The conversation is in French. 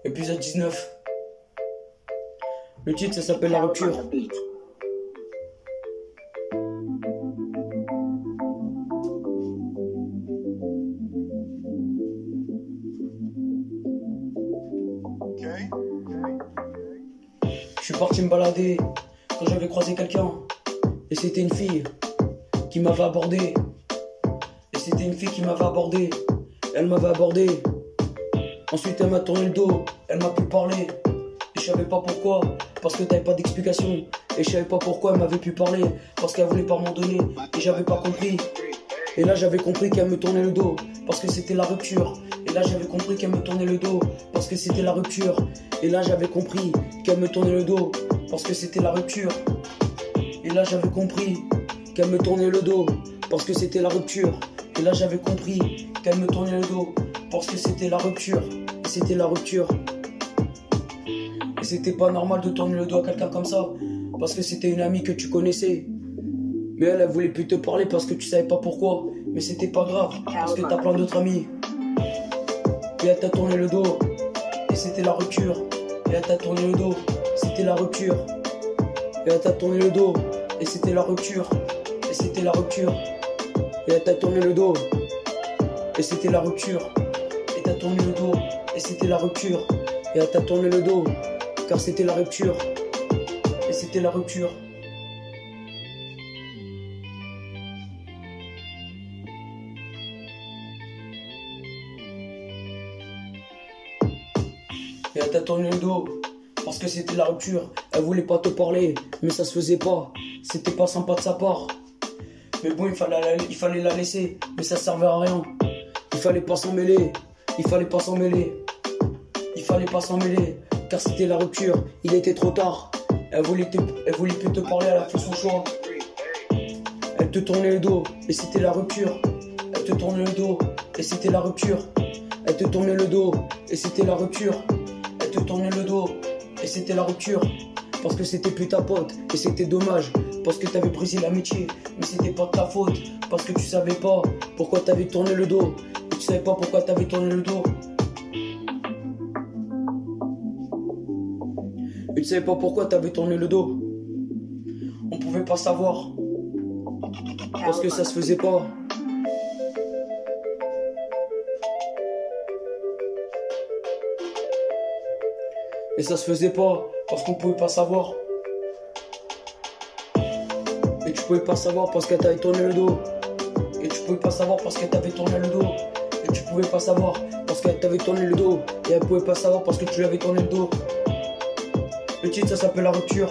Épisode 19. Le titre, ça s'appelle La rupture. Je suis parti me balader quand j'avais croisé quelqu'un. Et c'était une fille qui m'avait abordé. Elle m'avait abordé. Ensuite elle m'a tourné le dos. Elle m'a plus parlé. Et je savais pas pourquoi. Parce que t'avais pas d'explication. Et je savais pas pourquoi elle m'avait pu parler. Parce qu'elle voulait pas m'en donner. Et j'avais pas compris. Et là j'avais compris qu'elle me tournait le dos. Parce que c'était la rupture. Et là j'avais compris qu'elle me tournait le dos. Parce que c'était la rupture. Et là j'avais compris qu'elle me tournait le dos. Parce que c'était la rupture. Et là j'avais compris qu'elle me tournait le dos. Parce que c'était la rupture. Et là j'avais compris qu'elle me tournait le dos. Parce que c'était la rupture. Et c'était la rupture. Et c'était pas normal de tourner le dos à quelqu'un comme ça. Parce que c'était une amie que tu connaissais. Mais elle voulait plus te parler parce que tu savais pas pourquoi. Mais c'était pas grave. Parce que t'as plein d'autres amis. Et elle t'a tourné le dos. Et c'était la rupture. Et elle t'a tourné le dos. C'était la rupture. Et elle t'a tourné le dos. Et c'était la rupture. Et c'était la rupture. Et elle t'a tourné le dos. Et c'était la rupture. Et t'as tourné le dos. Et c'était la rupture. Et elle t'a tourné le dos. Car c'était la rupture. Et c'était la rupture. Et elle t'a tourné le dos. Parce que c'était la rupture. Elle voulait pas te parler. Mais ça se faisait pas. C'était pas sympa de sa part. Mais bon, il fallait la laisser. Mais ça servait à rien. Il fallait pas s'en mêler. Car c'était la rupture. Il était trop tard. Elle voulait plus te parler. Elle a fait son choix. Elle te tournait le dos. Et c'était la rupture. Elle te tournait le dos. Et c'était la rupture. Elle te tournait le dos. Et c'était la rupture. Elle te tournait le dos. Et c'était la rupture. Parce que c'était plus ta pote. Et c'était dommage. Parce que t'avais brisé l'amitié. Mais c'était pas de ta faute. Parce que tu savais pas pourquoi t'avais tourné le dos. Et tu savais pas pourquoi t'avais tourné le dos. Et tu savais pas pourquoi t'avais tourné le dos. On pouvait pas savoir. Parce que ça se faisait pas. Et ça se faisait pas. Parce qu'on pouvait pas savoir. Et tu pouvais pas savoir parce qu'elle t'avait tourné le dos. Et tu pouvais pas savoir parce qu'elle t'avait tourné le dos. Et tu pouvais pas savoir parce qu'elle t'avait tourné le dos. Et elle pouvait pas savoir parce que tu lui avais tourné le dos. Le titre, ça s'appelle La rupture.